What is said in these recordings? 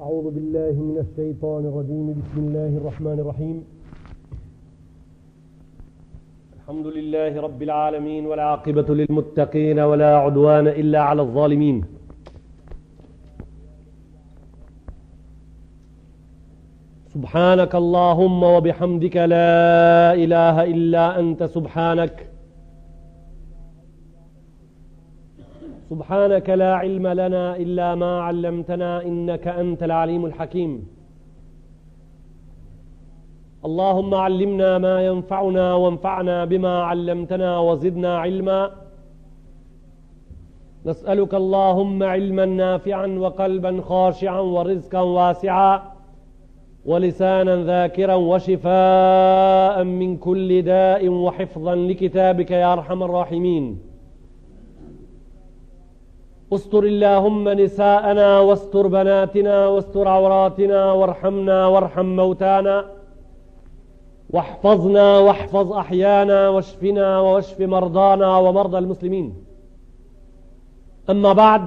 أعوذ بالله من الشيطان الرجيم بسم الله الرحمن الرحيم الحمد لله رب العالمين والعاقبة للمتقين ولا عدوان إلا على الظالمين سبحانك اللهم وبحمدك لا إله إلا أنت سبحانك لا علم لنا إلا ما علمتنا إنك أنت العليم الحكيم اللهم علمنا ما ينفعنا وانفعنا بما علمتنا وزدنا علما نسألك اللهم علما نافعا وقلبا خاشعا ورزقا واسعا ولسانا ذاكرا وشفاء من كل داء وحفظا لكتابك يا أرحم الراحمين استر اللهم نساءنا واستر بناتنا واستر عوراتنا وارحمنا وارحم موتانا واحفظنا واحفظ أحيانا واشفنا واشف مرضانا ومرضى المسلمين أما بعد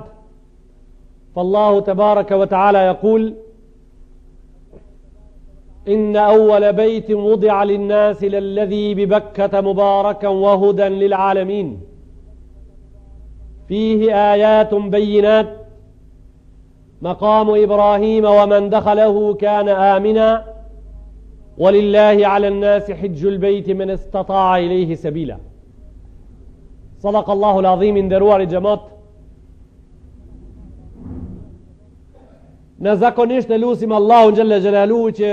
فالله تبارك وتعالى يقول إن أول بيت وضع للناس للذي ببكة مباركا وهدى للعالمين فيه آيات بينات مقام إبراهيم ومن دخله كان آمنا ولله على الناس حج البيت من استطاع إليه سبيلا صدق الله العظيم ndëruar i xhamat. Ne zakonisht e lusim Allahun xhalla xhelaluhu që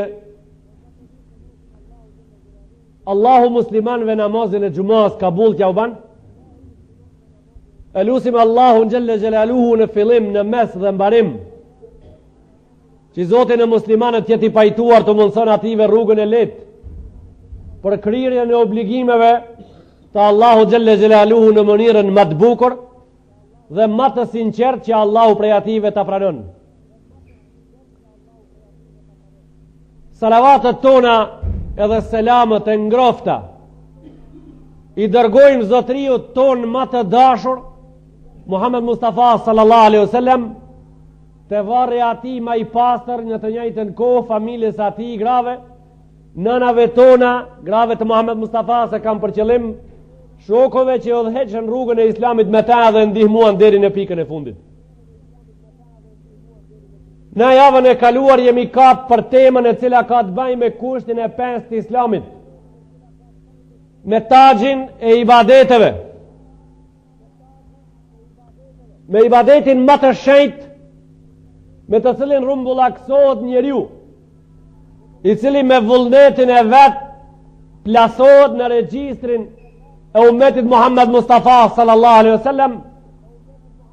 Allahu muslimanëve namazin e xumas kabul t'ja u ban. E lusim Allahun xhalla xhelaluhu në fillim, në mes dhe mbarim, që Zotin e muslimanët jetë i pajtuar të mundson ative rrugën e lehtë për kryerjen e obligimeve të Allahu xhalla xhelaluhu në mënyrën më të bukur dhe më të sinqertë që Allahu prej ative ta pranon. Salavatet tona edhe selamët e ngrofta i dërgojmë zotriut ton më të dashur Muhammed Mustafa sallallahu alaihi wasallam, te varri ati më i pastër, në të njëjtën kohë familjes ati grave, nënave tona, grave të Muhammed Mustafa, se kam për qëllim shokove që udhëheqën rrugën e Islamit me ta dhe ndihmuan deri në pikën e fundit. Në javën e kaluar jemi kap për temën e cila ka të bëjë me kushtin e 5 të Islamit, me taxhin e ibadeteve, me ibadetin më të shenjtë me të cilin rumbullaksohet njeriu, i cili me vullnetin e vet plasohet në regjistrin e ummetit Muhammed Mustafa sallallahu alaihi wasallam.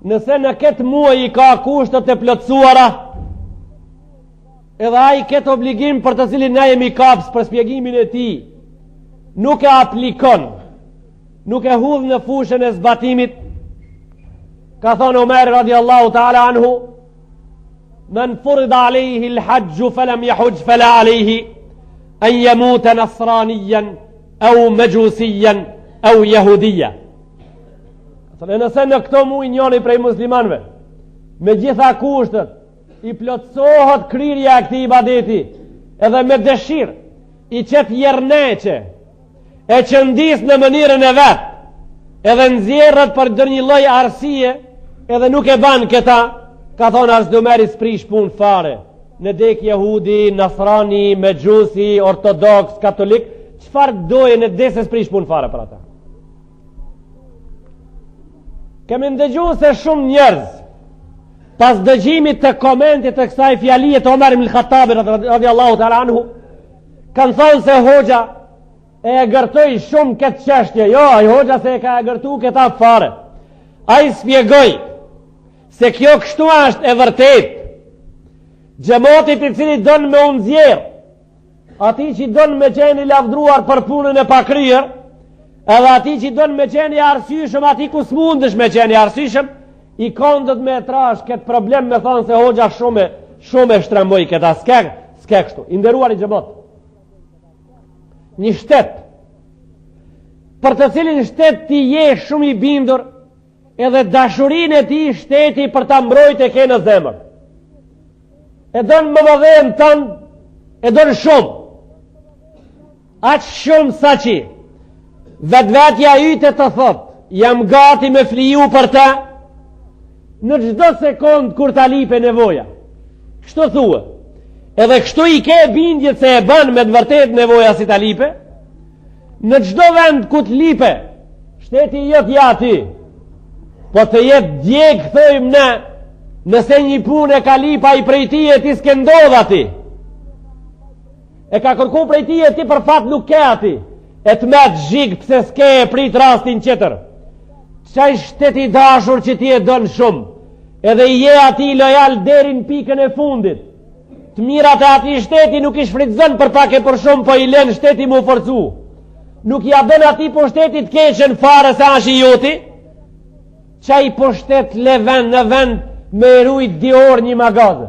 Nëse në këtë muaj i ka kushtet e plotësuara, edhe ai këtë obligim për të cilin na jemi kaps për shpjegimin e tij nuk e aplikon, nuk e hudh në fushën e zbatimit, ka thonë Omer radiallahu ta'ala anhu: men furida alejhi l'hajju felem jahujj fela alejhi en jemuta nasranijen au mejusijen au jehudija. Nëse në këto muaj njëri prej muslimanve me gjitha kushtet i plotësohet kryerja e këtij ibadeti edhe me dëshirë i qetë jerneqe e qëndis në mënyrën e vet edhe nxjerrët për ndonjë lloj arsye edhe nuk e ban këta, ka thonë as do merri sprish pun fare në dek jehudi, nasrani, mejusi, ortodoks, katolik, çfarë doje në desë sprish pun fare për ata. Kemi ndëgjuar se shumë njerëz pas dëgjimit të komentit të kësaj fjalie të Omer ibn al-Khattab radiallahu ta'ala anhu kanë thonë se hoxha e gërtoi shumë këtë çështje. Jo, ai hoxha se e ka gërtu këta fare. Ai spjegoi se kjo kështu është e vërtet. Xhamatit i cili don me u nxjerr, ati që don me qenë i lavdruar për punën e pakryer, edhe ati që don me qenë i arsyeshëm, ati ku s'mundesh me qenë i arsyeshëm, i kondët me trash këtë problem me thonë se hoxha shumë e shtremboi këta. S'ke kështu. I nderuar i xhamat, një shtet për të cilin shtet ti je shumë i bindur, edhe dashurinë e ti shteti për ta mbrojtë e ke në zemër. e donë më vëdhen tënë, e donë shumë. Aqë shumë sa që vetvetja yte të thot, jam gati me fliju për te, në gjdo sekund kur ta lipe nevoja. Kështu thua. Edhe kështu i ke bindjet se e bën me të vërtet nevoja si ta lipe, në gjdo vend ku të lipe, shteti jëtë ja ti, po të jetë djegë, thëjmë ne, nëse një punë e ka lipa i prej ti e ti s'ke ndodha ti. E ka kërku prej ti e ti për fat nuk ke ati. E të me të zhigë pëse s'ke e prit rastin qëtër. Qaj shteti dashur që ti e dënë shumë, edhe i je ati lojal derin pikën e fundit. Të mirat e ati shteti nuk i shfridzën për pak e për shumë, po i len shteti mu forcu. Nuk i adën ati po shtetit keqen fare se ashi joti, qaj po shtet le vend në vend me rujt dior një magazë.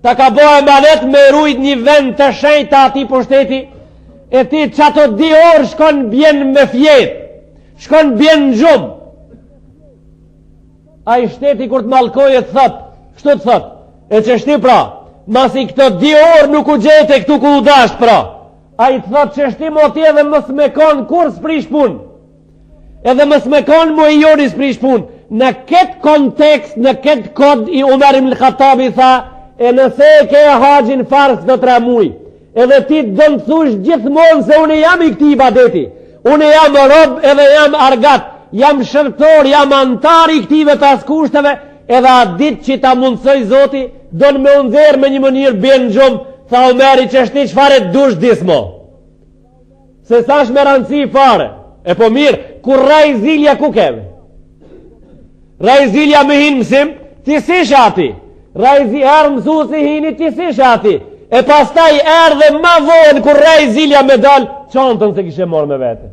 Ta ka bëhe manet me rujt një vend të shenjta ati po shteti, e ti që ato dior shkon bjen me fjet, shkon bjen në gjumë. A i shteti kur të malkoj e të thot, kështu të thot, e që shti pra, mas i këto dior nuk u gjete këtu ku u dasht pra. A i të thot që shti moti edhe mës me kon kur s'prish pun, edhe mës me kon mu i joni s'prish pun. Në këtë kontekst, në këtë kod i Umar ibn Khattabi tha, e nëse e ke haqin farës të 3 muj, edhe ti dënë thush gjithmonë se unë jam i këti i badeti, unë jam rob edhe jam argat, jam shërtor, jam antar i këtive pas kushteve, edhe a dit që ta mundësoj zoti, dënë me unëzër me një mënirë bjenë gjumë, tha Umeri që shti qfare dush dismo. Se sa shme rëndësi fare, e po mirë, kur raj zilja ku keve? Raj zilja me hinë mësim, ti si shati. Raj zilja erë mësu si hini, ti si shati. E pastaj erë dhe ma vonë kur raj zilja me dalë, qantën se kishe morë me vete.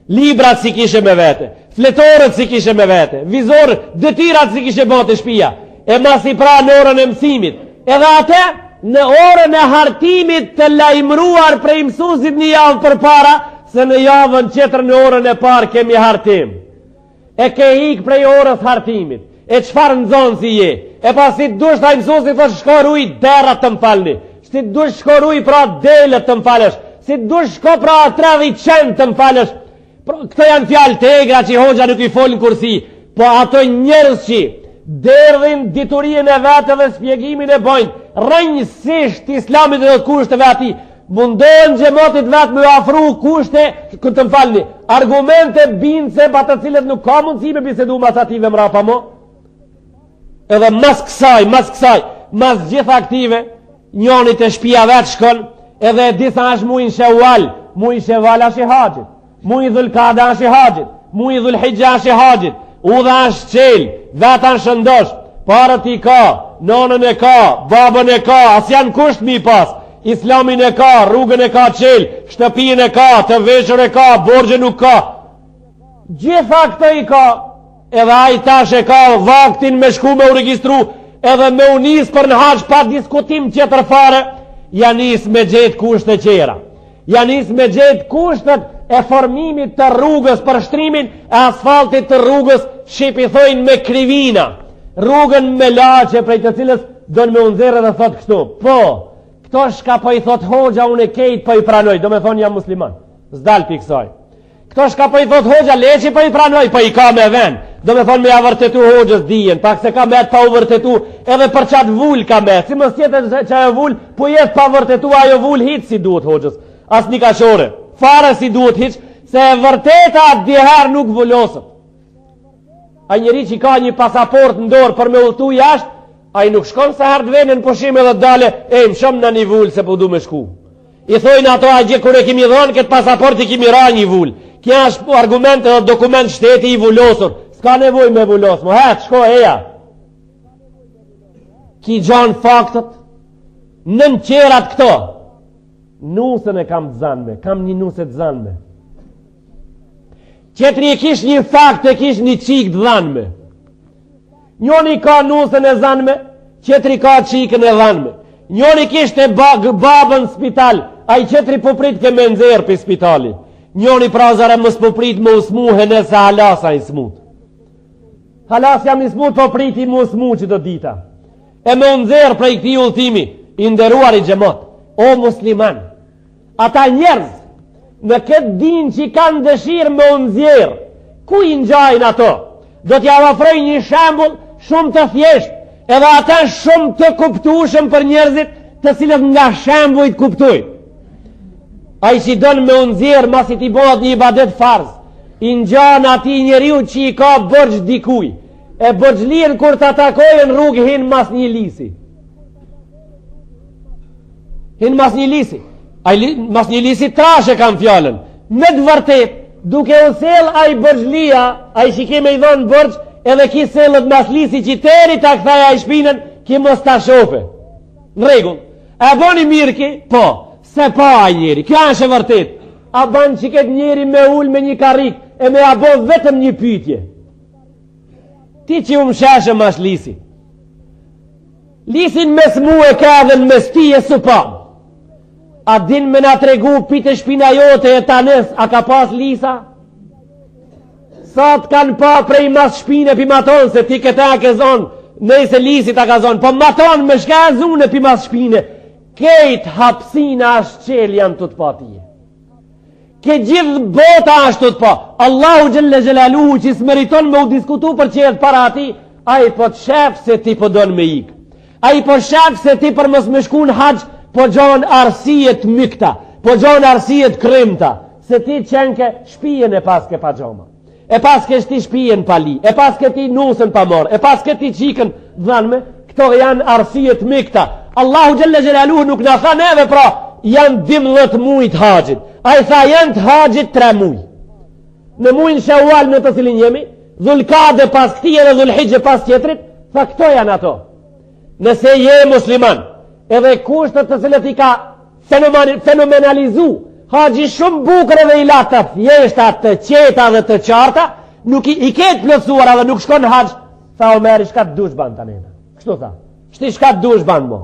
Librat si kishe me vete. Fletorët si kishe me vete. Vizorët, dëtirat si kishe bote shpia. E mas i pra në orën e mësimit. Edhe ate, në orën e hartimit të lajmruar prej mësusit një javë për para, se në javën qëtër në orën e parë kemi hartim. E ke hik prej orës hartimit, e qfar në zonë si je, e pas si dush të mësusit të shkoruj derat të mfalni, si dush shkoruj pra delet të mfalesh, si dush shko pra 30 qenë të mfalesh. Këto janë fjalë të egra që hoxha nuk i folin kursi, po ato njerëz që derdhin diturien e vetë dhe spjegimin e bojnë, rënjësisht islamit dhe kushteve ati, mundohen xhamatit vetë me afru kushte, këtë të mfalni, argumente bindse pa të cilët nuk ka mundësi me bisedu mas ative mrapa mo. Edhe mas kësaj, mas gjitha aktive, njonit e shpia vetë shkon, edhe disa është mujnë Shawwal, mujnë Shawwal është i haqit, mujnë Dhulqada është i haqit, mujnë Dhulhijja është i haqit, udha është qelë, vetë është shëndosh, parët i ka, nonën e ka, babën e ka, as janë kusht mi pas, islamin e ka, rrugën e ka qelë, shtëpin e ka, të veshër e ka, borgjë nuk ka. Gjitha këtë i ka, edhe a i tash e ka vaktin me shku me u registru, edhe me unis për në haqë pa diskutim qëtër fare, janis me gjetë kushte qera. Janis me gjetë kushtet e formimit të rrugës për shtrimin e asfaltit të rrugës që i thojnë me krivina. Rrugën me lache prej të cilës dënë me unëzere dhe thot kështu. Po, këto shka po i thot hoxha unë e kejt po i pranoj, do me thonë jam musliman, zdal piksoj. Këto shka po i thot hoxha leqi po i pranoj, po i ka me ven, do me thonë me a vërtetu hoxhës dijen, pak se ka me të pa u vërtetu, edhe për qatë vull ka me, si më sjetë që ajo vull, po jetë pa vërtetu ajo vull hitë si duhet hoxhës, as një kashore, fare si duhet hitë, se e vërteta djeher nuk vullosët. A njëri që ka një pasaport në dorë për me ulltu jashtë, a i nuk shkon se herë të venin në pushim edhe dale, më shumë në një vull se po du me shku. I thojnë ato a gjë kër e kimi dhonë, këtë pasaport i kimi ra një vull. Kja është argument edhe dokument shteti i vullosur. Ska nevoj me vullosë, mo hetë, shko eja. Ki gjanë faktët, nën qerat këto. Nusën e kam të zanme, kam një nusë të zanme. Qetri e kish një fakt e kish një qikë të zanme. Njoni ka nusën e zanme, qetri ka qikën e zanme. Njoni kishte babën spital, a i qetri poprit ke me nëzirë për spitali. Njoni prazare mës poprit më usmuhe nëse halasa i smut. Halas jam i smut poprit i më usmu që do dita. e me unëzër prej këti udhëtimi, i nderuar i xhamat, o musliman, ata njerëz në këtë din që kanë dëshirë me unëzër, ku i ngjajnë ato? Do t'ja ofroj një shembull shumë të thjeshtë, edhe ata shumë të kuptueshëm për njerëzit të cilët nga shembujt kuptojnë. Ai që don me unëzër masi t'i bëhet një ibadet farz, i ngjan atij njeriu që i ka borxh dikuj, e borxhlin kur të atakojnë rrugë hin mas një lisi. Hin mas një lisi. Mas një lisi trashe kam fjallën. Me të vërtet, duke u sel ai borxhlia, ai që keme i dhonë borxh, edhe ki selët mas lisi që teri ta këthaja i shpinën, ki mos ta shofe. Në regull. A boni mirë ki? Po. Se pa ai njeri. Kjo është e vërtet. A ban që këtë njeri me ull me një karik, e me a bo vetëm një pytje. Ti që më shashë mas lisi. Lisin mes mu e ka dhe në mes ti e së pa. A din me na tregu pite shpina jote e tanes, a ka pas lisa? Sa të kanë pa prej mas shpine pi maton, se ti këta ke zonë, nëjse lisit a ka zonë, po maton me shka e zune pi mas shpine, kejt hapsina ashtë qel janë të të pa tije. Ke gjithë bota ashtë të të pa. Allahu Gjelle Gjelaluhu që smeriton me u diskutu për qelët para ati, a i po të shef se ti po donë me ikë. A i po shef se ti për mos me shku në haqë, po gjonë arsijet mykta, po gjonë arsijet krymta, se ti qenke shpijen e paske pa gjoma, e paske shti shpijen pa li, e paske ti nusën pa mor, e paske ti qikën dhanme, këto janë arsijet mykta. Allahu Gjelle Gjelaluhu nuk në tha neve pra, janë 12 mujt haqit, a i tha janë të haqit 3 muj. Në mujnë Shawwal në të cilin jemi, Dhulkade pas këti edhe Dhulhijhe pas tjetrit, tha këto janë ato. Nëse je musliman, edhe kushtet të cilët i ka fenomenalizu, haxhi shumë bukër edhe i lata thjeshta të qeta dhe të qarta, nuk i ketë plotësuar edhe nuk shkon në haxh, tha Omeri, shka të dush ban të nena. Kështu tha, shti shka të dush ban mo.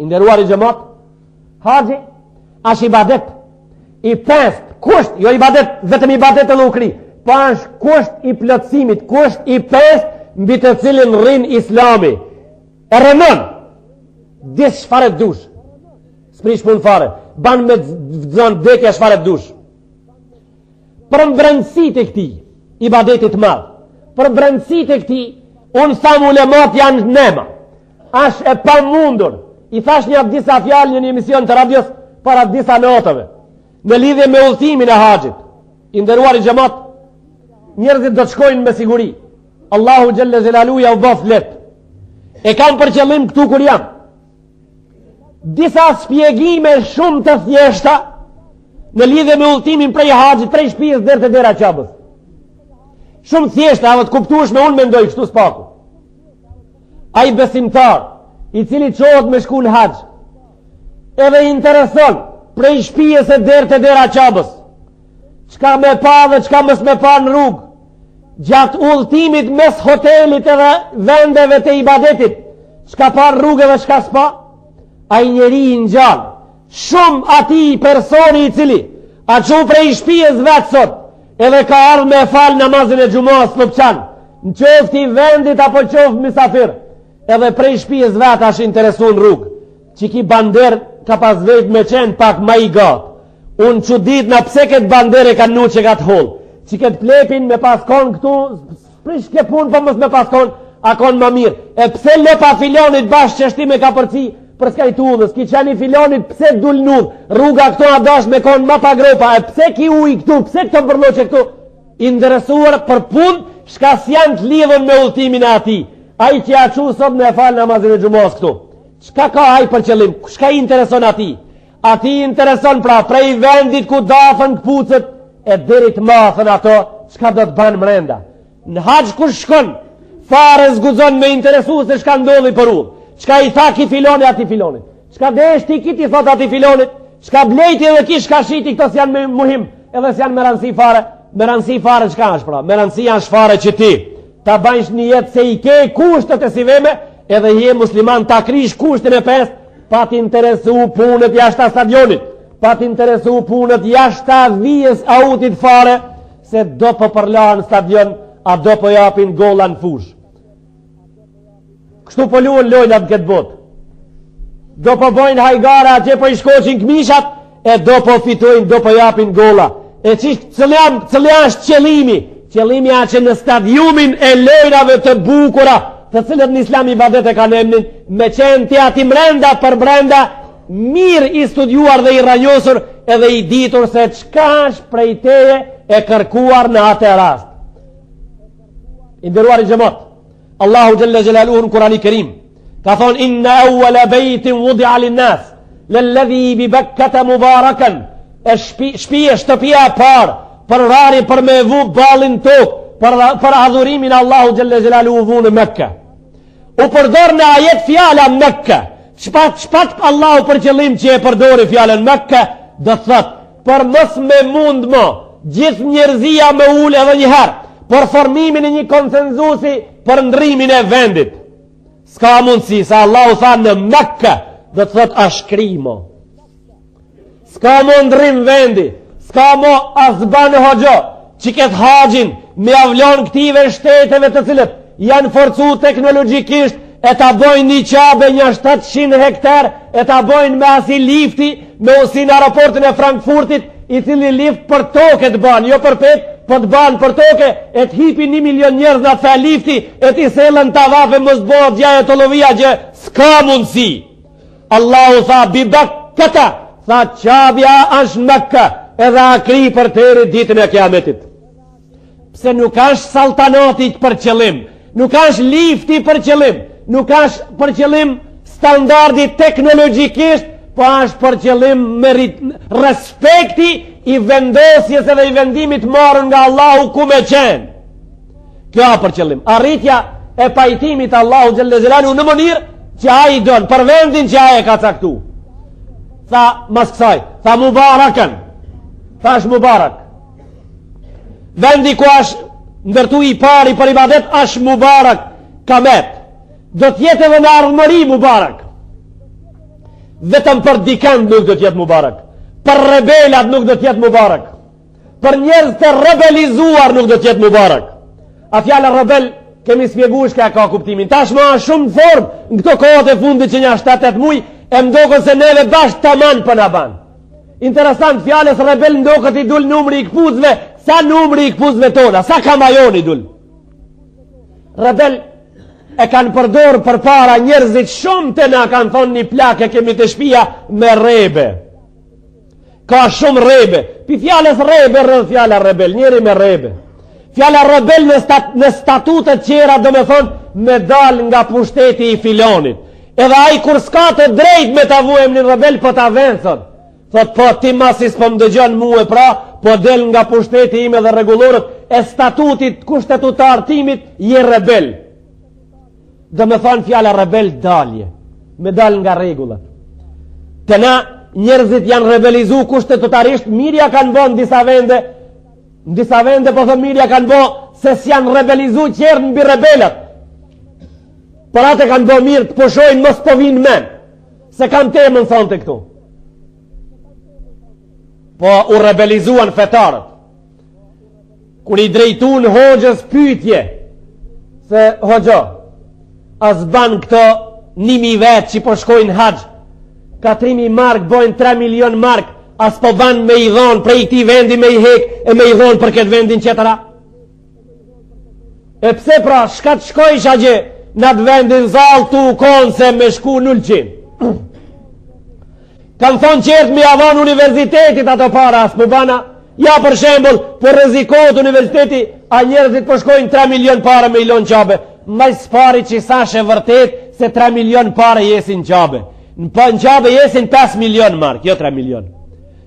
Inderuar i xhamat, haxhi është ibadet i pestë, kusht, jo ibadet, vetëm ibadet e lukri, po është kusht i plotësimit, kusht i pestë mbi të cilin rrin Islami. E rënon, disë shfare të dush, s'prish pun fare, ban me zonë dhekja shfare të dush. Për mbrëndësit e këti, ibadetit madhë, për mbrëndësit e këti, unë thamë ulemat janë nema, është e pa mundur. I thash një disa fjalë në një emision të radios para disa notave në lidhje me udhëtimin e haxhit. I nderuar i xhamat, njerëzit do të shkojnë me siguri. Allahu Gjelle Gjelaluhu ja u bë flet. E kam për qëllim këtu kur jam disa shpjegime shumë të thjeshta në lidhje me udhëtimin prej haxhit, prej shtëpisë deri te dera Qabës. Shumë thjeshta, edhe të kuptueshme, unë mendoj kështu spaku. Ai besimtar i cili qohet me shku në haxh, edhe intereson prej shtëpisë deri te dera Qabës, çka me pa dhe çka mos me pa në rrugë, gjatë udhëtimit mes hotelit edhe vendeve të ibadetit, çka pa në rrugë dhe çka s'pa, ai njeri i ngjall, shumë ati personi i cili a qu prej shtëpisë vetë sot, edhe ka ardhur me fal namazin e xumës Lopçan, në qoftë i vendit apo qoftë mysafir, edhe prej shtëpisë vetë është interesuar në rrugë, që ki bander ka pas vetë me qenë pak ma i gatë. Unë që ditë në pse këtë bandere ka nu që ka të holë, që këtë plepin me paskon këtu, prish ke punë për mës me paskon, a konë më mirë. E pse lepa filonit bashkë që shtime ka përci për skajtudhës, ki qeni filonit pse dulnud, rruga këto a dash me konë ma pa gropa, e pse ki uj këtu, pse këto përlo që këtu, interesuar për punë, shka s'janë të lidhën me udhëtimin e ati. A i që a qu sot me falë namazin e gjumos këtu. Qka ka ai për qëllim? Shka i intereson ati? Ati i intereson pra prej vendit ku dafën këpucët e derit mathën ato, qka do të banë mrenda. Në haxh kur shkon, fare zguzon me interesu se shka ndodhi për ullë. Qka i tha ki filoni ati filonit? Qka deshti kiti thot ati filonit? Qka blejti edhe ki shka shiti, këto s'janë me muhim, edhe s'janë me rëndësi fare. Me rëndësi fare qka është pra? Me rëndësi janë shfare që ti ta banjsh një jetë se i ke kushtet e si veme, edhe je musliman ta krish kushtin e pestë, pa t'interesu punët jashta stadionit, pa t'interesu punët jashta vijës autit fare, se do po përla në stadion, a do po japin golla në fush. Kështu po luan lojnat këtë botë. Do po bojnë hajgara atje po i shkoqin këmishat, e do po fitojnë, do po japin golla. E cëllë është qëllimi? Qëllimi a që në stadiumin e lojnave të bukura, të cilët në islam i badet e kanë emnin, me qenë të ati mrenda për brenda, mirë i studiuar dhe i ranjosur, edhe i ditur se qka është prej teje e kërkuar në atë rast. Inderuar i gjemot, Allahu Gjelle Gjelaluhu në Kurani Kerim ka thonë, inna awwala bejtin wudi alin nas lelledhi bi bekkata mubarakan, e shtëpia parë për rari për me vu balin tokë, për adhurimin Allahu Gjelle Gjelaluhu vu në Mekka. U përdor në ajet fjala Mekka. Çpat Allahu për qëllim që e përdori fjalën Mekka, do thot për mos me mund mo gjithë njerëzia me ul edhe një herë për formimin e një konsenzusi për ndrimin e vendit. S'ka mundësi, sa Allahu tha në Mekka, do të thot ashkrimo. S'ka mo ndrim vendi, s'ka mo asban hoxho, që këtë haqin me avlon këtive shteteve të cilët janë forcu teknologjikisht, e ta bojnë një qabe një 700 hektar, e ta bojnë me asi lifti, me usin aeroportin e Frankfurtit, i cili lift për toke të banë, jo për pet, po të banë për toke, e të hipi 1 milion njerëz në të lifti, e të selën të avafe mështë bëhë gjaje të lovia gjë, s'ka mundësi. Allahu tha, bibak këta, tha qabja është Mekka, edhe akri për tëri ditën e kiametit. Pse nuk është saltanatit për qëllim, nuk është lifti për qëllim, nuk është për qëllim standardi teknologjikisht, po është për qëllim respekti i vendosjes edhe i vendimit marrën nga Allahu ku me qenë. Kjo është për qëllim. Arritja e pajtimit Allahu Gjelle Gjelaluhu në mënyrë që a i donë, për vendin që a e ka caktu. Tha mas kësaj, tha Mubarakan, tha është Mubarak. Vendi ku është ndërtu i pari për ibadet është Mubarak Kamet. Do tjetë edhe në ardhëmëri Mubarak. Vetëm për dikend nuk do tjetë Mubarak. Për rebelat nuk do tjetë Mubarak. Për njerëz të rebelizuar nuk do tjetë Mubarak. A fjala rebel kemi spjegu shka ka kuptimin. Tashma shumë form në këto kohët e fundit që një 7-8 muj, e mdokën se neve bashkë të manë për në banë. Interesant, fjales rebel ndokët i dul numri i këpuzve, sa numri i këpuzve tona, sa kamajon i dul. Rebel e kanë përdor për para njerëzit shumë të na kanë thonë një plake kemi të shpia me rebe. Ka shumë rebe. Pi fjales rebe rrëdh fjala rebel, njeri me rebe. Fjala rebel në statutet qera do me thonë me dal nga pushteti i filonit. Edhe ai kur s'ka të drejt me ta vuem një rebel po ta vendson. Thot po ti masis po më dëgjon mua pra, po del nga pushteti ime dhe rregullorët e statutit kushtetutartimit je rebel. Do me thonë fjala rebel dalje, me dal nga rregullat. Të na njerëzit janë rebelizu kushteturisht, mirja kanë bo në disa vende po thëmë mirja kanë bo se s'janë rebelizu qërë në bi rebelat. Për atë kanë bo mirë të poshojnë mos po vinë men, se kanë temën thonë të këtu. Po u rebelizuan fetarët. Kër i drejtun hoxhës pyetje, se hoxho, as ban këto 1.000 vetë që po shkojnë haqë, 4.000 mark bojnë 3 milion mark, as po ban me i dhonë prej këti vendi me i hek e me i dhonë për këtë vendin qëtëra. E pse pra, shka të shkojsh a gjë në atë vendin zalë tu konë se me shku 0. Kam thonë qertë me avon universitetit ato para, as po bana, ja për shembol, për rezikot universiteti, a njerëzit po shkojnë 3 milion para me i lonë qabe. Maj s'pari që sa shë vërtet se 3 milion pare jesin qabe. Në qabe jesin 5 milion mark, jo 3 milion.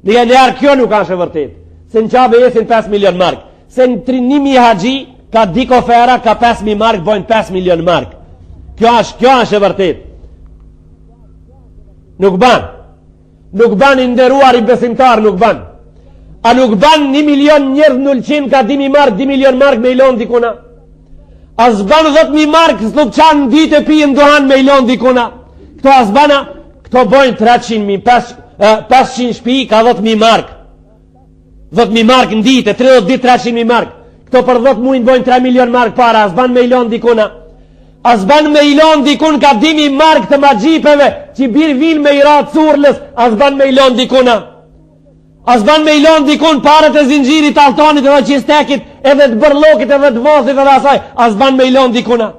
Në njerë kjo nuk ashtë vërtet. Se në qabe jesin 5 milion mark. Se në 1.000 haji, ka diko fera, ka 5.000 mark, bojnë 5 milion mark. Kjo ashtë vërtet. Nuk ban. Nuk ban i nderuar i besimtar, nuk ban. A nuk ban 1 milion njerëz 0 ka 10.000 mark, 10 milion mark me ilon dikuna. As ban 10.000 mark, s'luk qanë ditë e pijen duhan me ilon dikuna. Këto as bana, këto bojnë 300.000, 500 shpi, ka 10.000 mark. 10.000 mark në ditë, 30 ditë 300.000 mark. Këto për 10 mujnë bojnë 3 milion mark para, as ban me ilon dikuna. As ban me ilon dikun ka dimi mark të magjipeve që bir vin me i ratë surlës, as ban me ilon dikuna. As ban me ilon dikun parët e zinxhirit, altanit edhe qistekit, edhe të bërlokit edhe të vosit edhe asaj, as ban me ilon dikuna.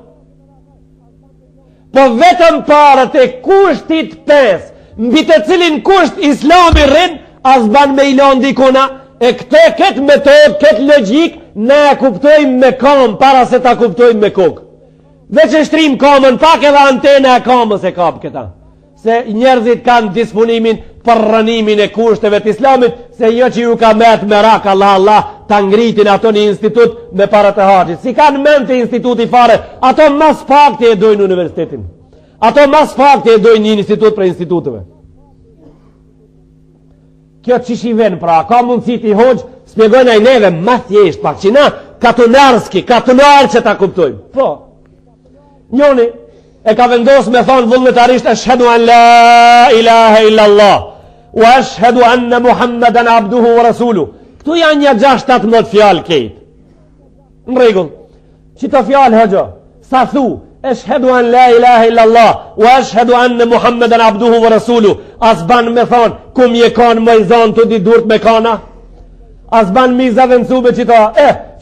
Po vetëm parët e kushtit 5, mbi të cilin kusht islami rrin, as ban me ilon dikuna. E këtë metod, këtë logjik, ne e kuptojmë me kam para se ta kuptojmë me kokë. Dhe që shtrim kamën pak edhe antena e kamës e kap këta. Se njerëzit kanë disponimin për rënimin e kushteve të islamit, se jo që ju ka met me rak Allah, ta ngritin ato një institut me para të haqit. Si kanë men të instituti fare, ato mas fakti e dojnë universitetin. Ato mas fakti e dojnë një institut për instituteve. Kjo që shiven pra, ka mundësi t'i hoqë, spjegojnë a i neve, ma thjesht pak, që na katunarski, katunar që ta kuptojmë. Po, njoni e ka vendosë me thonë vullnetarisht, ashhedu an la ilaha illallah, u ashhedu anna Muhammadan abduhu wa rasulu. Këtu janë një 6-17 fjallë kejtë. Në regull, që të fjallë hëgjo, sa thu, ashhedu an la ilaha illallah, u ashhedu anna Muhammadan abduhu wa rasulu, as ban me thonë, ku mje kanë më i zonë të di durt me kana, as ban mi zavënësube që ta,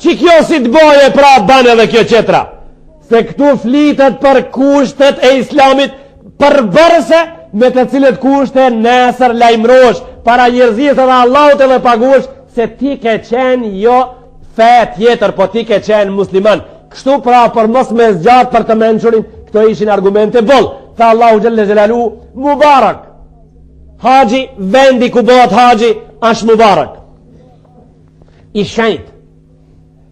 që kjo si të boje pra ban edhe kjo qetra. Se këtu flitet për kushtet e islamit përbërse me të cilët kushte nesër lajmërosh para njerëzisë dhe Allahut edhe pagush se ti ke qenë jo fe tjetër, po ti ke qenë musliman. Kështu pra për mos me zgjatë për të mençurin, këto ishin argumente boll. Tha Allahu xhelle xhelalu, mubarak. Haxhi, vendi ku bëhet haxhi, është mubarak. I shenjt,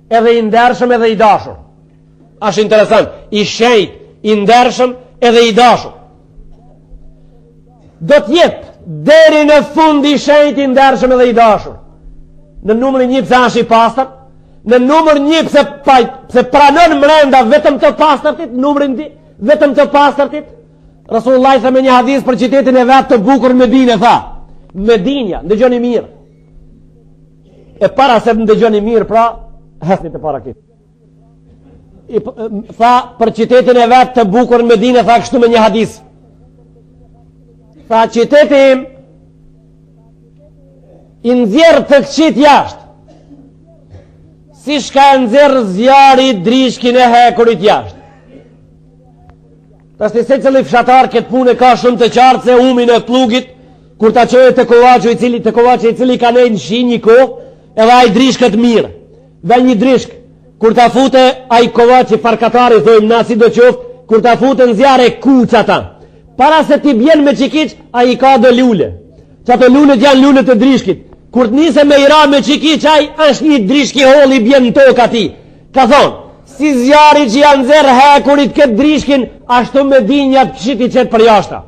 edhe i ndershëm edhe i dashur. Ashtë interesant, i shenjt, i ndershëm edhe i dashur. Do t'jetë deri në fund i shenjt, i ndershëm edhe i dashur. Në numër 1 pse është i pastër, në numër 1 pse pranon mrenda vetëm të pastërtit, numrin 2 vetëm të pastërtit. Rasulullah tha me një hadith për qytetin e vet të bukur Medinë, tha, Medinja, ndëgjoni mirë. E para se ndëgjoni mirë, pra, hasni të para këtë. Tha për qytetin e vet të bukur Medinë, tha kështu me një hadith. Tha qyteti im i nxjerr të këqit jashtë, si shka e nxjerr zjari drishkin e hekurit jashtë. Tashti se cili fshatar këtë punë ka shumë të qartë se umin e plugit, kur ta qoje të kovaçu i cili ka nejnë shi një kohë, edhe ai drishkët mirë. Dhe një drishk, kur ta fute ai kovaçi farkatari, thojmë na si do qoftë, kur ta fute në zjarë kuçata. Para se ti bjen me qikiç, ai ka do lule. Çato lulet janë lulet të drishkit. Kur të nise me ira me qikiç, ai është një drishki holli bjen në tokë ati. Ka thonë, si zjari që janë zerë hekurit këtë drishkin, ashtu me dinjat këshiti qëtë për jashta.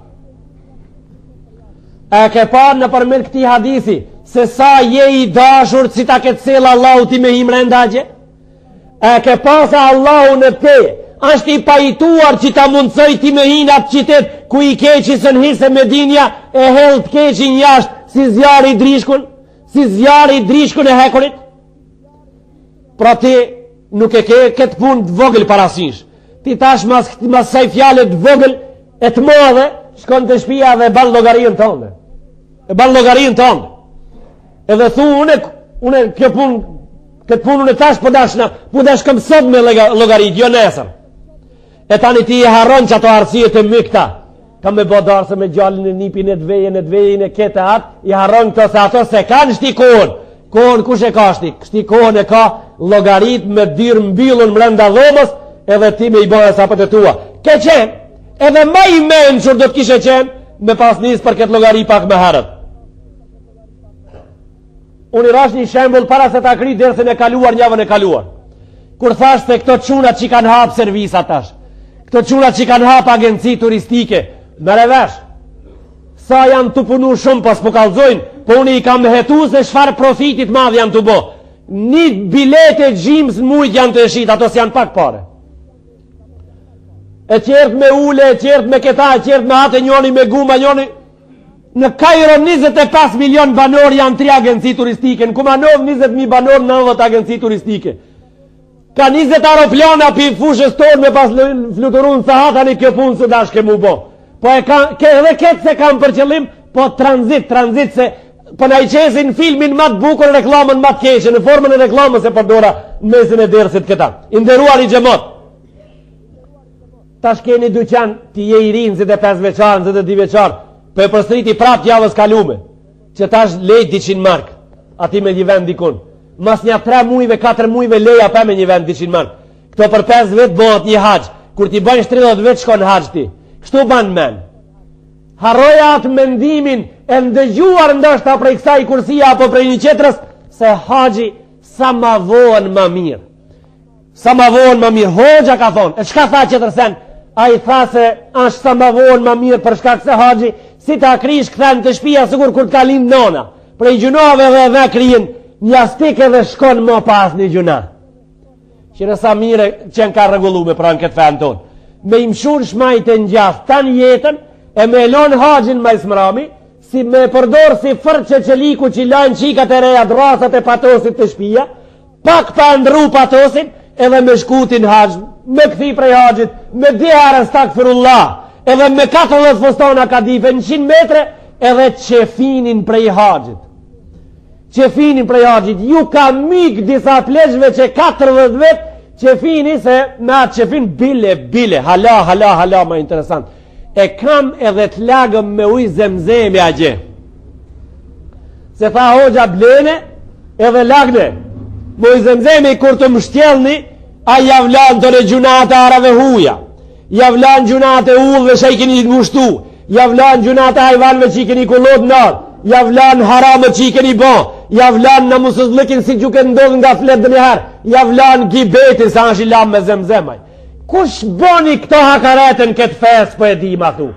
E ke parë në përmen këti hadithi, se sa je i dashur si ta këtë selë Allahu ti me himre ndagje? E ke parë se Allahu në te, ashtë i pajituar që ta mundësoj ti me hinat qitet, ku i keqi së nëhirë se me dinja e held keqi njashtë si zjari i drishkun, si zjari i drishkun e hekurit? Pra ti, nuk e ke këtë punë të vogël parasysh. Ti tash mas saj fjallet të vogël e të madhe, shkon të shtëpia dhe ban llogarinë tënde. E ban llogarinë tënde. Edhe thu une këtë punë unë tash po dash kam sot me llogaritë, jo nesër. E tani ti e harron që ato arsye të mykta. Kam me bodarse me gjallin e nipin e dvejin e kete atë, i harron këto se ato se kanë shti kohën. Kohën kush e ka shti? Shti kohën e ka llogarit me dyrë mbyllun mrenda dhomës, edhe ti me i bëhe sapët e tua. Ke qenë, edhe ma i mençur do të kishe qenë, me pas nisë për këtë llogari pak me herët. Unë i rash një shembull para se ta kri dersën e kaluar, javën e kaluar. Kur thash se këto çunat që kanë hap servisa tash, këto çunat që kanë hap agenci turistike, me revesh, sa janë të punu shumë pas po kallzojnë, po unë i kam hetu se çfarë profitit madh janë të bo. Një bilete gjimës në mujt janë të eshit, ato si janë pak pare. E qertë me ule, e qertë me këta, e qertë me atë njoni me guma, njoni. Në Kairo 25 milion banor janë 3 agenci turistike, në Kumanov 20.000 banor 90 agenci turistike. Ka 20 aeroplana për fushës tonë me pas fluturun së hatani kjo punë së dash ke mu bo. Po edhe ketë se kam për qëllim, po tranzit se po na I qesin filmin ma të bukur, reklamën ma të keqe, në formën e reklamën se përdora në mesin e dërësit këta. Inderuar I gjemot. Tash keni dyqan ti je I rinë, zë 5 veçarë, zë 2 veçarë, për përstriti prap javës kalume, që tash lejt 200 mark, ati me një vend dikun. Mas një 3 mujve, 4 mujve leja pa me një vend 200 mark. Këto për 5 vetë bëhet një haqë, kur ti bëjnë 30 vetë shkon haqë ti. Kështu banë men. Harroja atë mendimin e ndëgjuar ndoshta prej kësaj kursia apo prej një qetrës, se haji sa ma vohen ma mirë. Sa ma vohen ma mirë. Hoxha ka thonë, e shka tha qetrësen? A I tha se ashtë sa ma vohen ma mirë për shkak se haji, si ta krish këthen të shpia sigur kur ka lind nona. Prej gjunave dhe kryin, një stike dhe shkon më pas një gjuna. Qire sa mire qenë ka regullu me pranë këtë fejnë tonë. Me imshur shmajt e njast tanë jetën, e me elon haqin ma Ismrami, si me përdor si fërqe qeliku që lajnë qikat e reja drasat e patosit të shpia, pak pa ndru patosin, edhe me shkutin haqin, me këthi prej haqit, me dihar e stakfirullah, edhe me 40 fostona kadife në 100 metre, edhe qefinin prej haqit. Qefinin prej haqit, ju ka mik disa pleshve që 40 vetë, qefini se me atë qefin bile, hala, ma interesant. E kam edhe të lagëm me uj zemzemi a gje. Se tha hoxha blene edhe lagne. Me uj zemzemi kur të mështjelni, a javlan të në gjunate arave huja. Javlan gjunate ullve që I keni ngushtu. Javlan gjunate hajvanve që I keni kullot nërë. Javlan haramët që I keni bo. Javlan në musëzlikin si që këtë ndodhë nga flet dhe njëherë. Javlan gibetin sa është I lam me zemzemaj. Kush boni këto hakaretën këtë fesë për e di ma thu?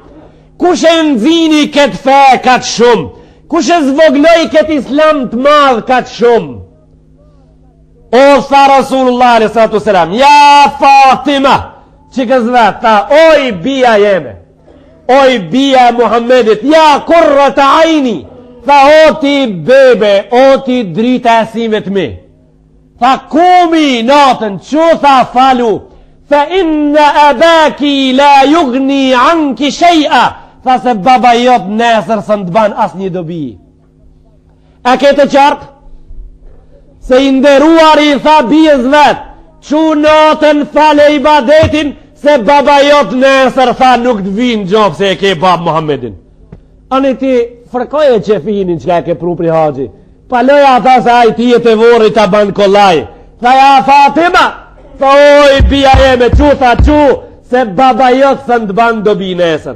Kush e nëzini këtë fe këtë shumë? Kush e zvogloj këtë islam të madhë këtë shumë? O, tha Rasulullah a.s. Ja Fatima, që këzvet, tha, oj bia jeme, oj bia Muhammedit, ja kurra të ajni, tha, o ti bebe, o ti drita e sive të mi. Tha, kumi natën, që tha falu, fa inna abaki la yugni anki shay'a, tha se baba jot nesër së në të ban as një dobi. A këtë qartë? Se I nderuar I tha bijës vet, që natën fale ibadetin, se baba jot nesër tha nuk të vinë gjopë se e ke babë Muhammedin. Ani ti fërkoj e qefinin që ka ke pru pri haji, paloja ata se aj ti e të vori të ban kolaj. Tha ja Fatima, tha oj bia jeme, që se baba jot së në të ban dobi nesër.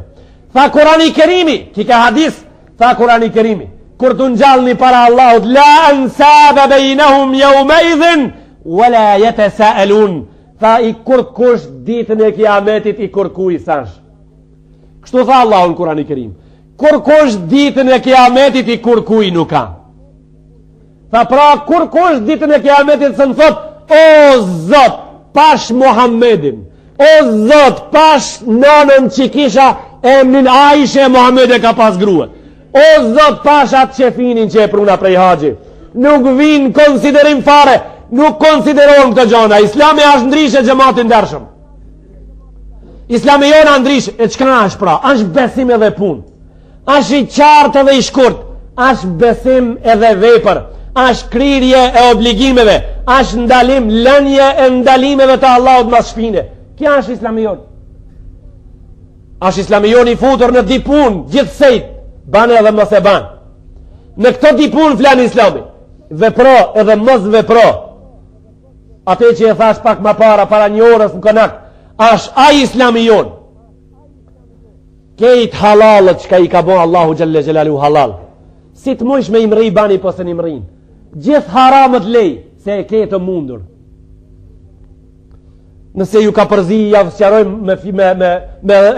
Tha Kurani Kerimi, ki ka hadis, tha Kurani Kerimi, kur të njallni para Allahut, la ansaba bejnahum jaumeidhin, wala jete sa elun, tha I kurkush ditën e kiametit I kurkuj sash. Kështu tha Allahun Kurani Kerim, kurkush ditën e kiametit I kurkuj nuk ka. Tha pra kurkush ditën e kiametit së në thot, o Zot, pash Muhammedin, o Zot, pash nanën që kisha emnin Aisha e Muhammed e ka pas gruët. O Zot, pashat qefinin që e pruna prej haji. Nuk vinë konsiderim fare, nuk konsideron këtë gjona. Islami është ndryshe gjematin dërshëm. Islami jona ndryshe. E qka është pra? Është besim edhe pun. Është I qartë edhe I shkurt. Është besim edhe vepër. Është krirje e obligimeve. Është ndalim, lënje e ndalimeve të Allahut mas shpine. Kja është Islami jona. Është Islami jona I futur në di pun, gjithë sejt. Banë edhe mos e banë. Në këto dipun flanë Islami. Vepro edhe mos vepro. Ate që e thash pak ma para një orës në konak, është a Islami jonë. Kejt halalët që ka I ka bo Allahu Gjelle Gjelalu halal. Si të mujsh me imri bani po se n'imrin. Gjithë haramët lej, se e ke të mundur. Nëse ju ka përzi, javë sëqarojmë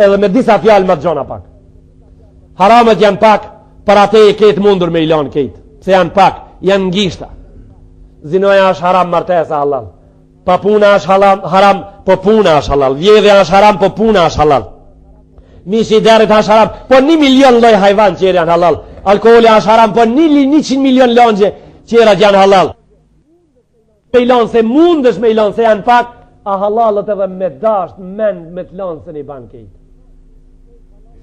edhe me disa fjalë më të gjona pak. Haramet janë pak, për atë e ketë mundur me ilan ketë. Se janë pak, janë ngishta. Zinoja është haram, martesa halal. Pa puna është haram, po puna është halal. Vjedhja është haram, po puna është halal. Mishi I derit është haram, po 1 milion loj hajvan qërë janë halal. Alkoholi është haram, po 100 milion lonje qërët janë halal. me ilan, se mundesh me ilan, se janë pak, a halalët edhe me dasht, mend me të lanë, se një ban kejt.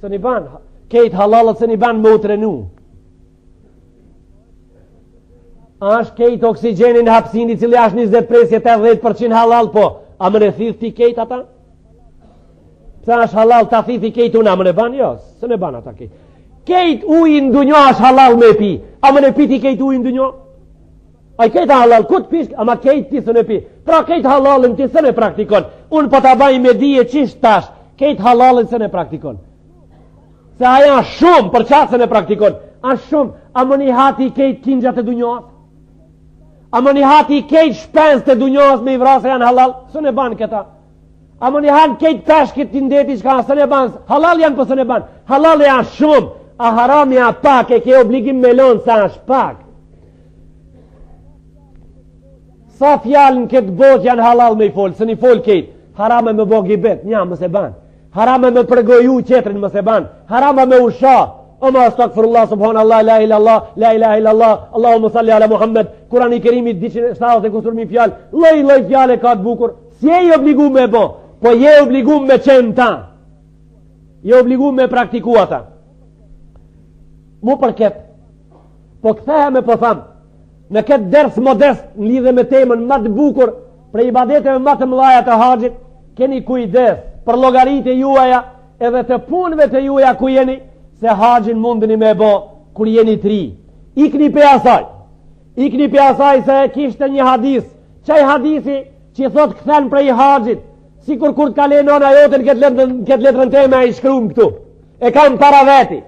Se një ban, kejt halalët se një ban me u trenu. Ashtë kejt oksigenin hapsini, cili ashtë 20 presje 80% halal, po, a më në thith ti kejt ata? Se ashtë halal ta thithi kejt unë, a më në ban? Jo, se në ban ata kejt. Kejt ujin dë njo ashtë halal me pi, a më në pi ti kejt ujin dë njo? A i kejt halal, ku të pish, ama kejt ti së në pi. Pra kejt halalin ti së në praktikon. Unë po të baj me dije qisht tash, kejt halalin së në praktikon. Se aja shumë, për qatë së në praktikon. A shumë, a më një hati kejt kinjat e dunjohat? A më një hati kejt shpens të dunjohat me i vrasë janë halal? Së në banë këta. A më një hati kejt peshkit të ndeti shka së në banë? Halal janë për së në banë. Halal janë shumë, a haram janë pak, e ke obligim me lonë sa është pak. Sa fjalën këtë botë janë halal me i folë, së një folë kejtë, harame me bo gjibet, nja më se banë, harame me përgoju qetrin më se banë, harame me usha, oma astakfirullah, subhanallah, la ilaha illallah, Allahumma salli ala Muhammed, Kurani Kerimi 270 e kusur mi fjalë, loj fjale ka të bukur, si je obligu me bo, po je obligu me qenë ta, je obligu me praktikua ta. Mu për ketë, po këthehe me po thamë, në këtë ders modest në lidhe me temën më të bukur për ibadeteve më të mëdha të haxhit, keni kujdes për llogaritë juaja edhe të punëve të juaja ku jeni, se haxhin mundeni me bë kur jeni të ri. Ikni pe asaj se kishte një hadis, çaj hadisi që thot kthen prej haxhit, sikur kur të kalon nona jote këtë letrën time ai shkruan këtu. E kam para veti.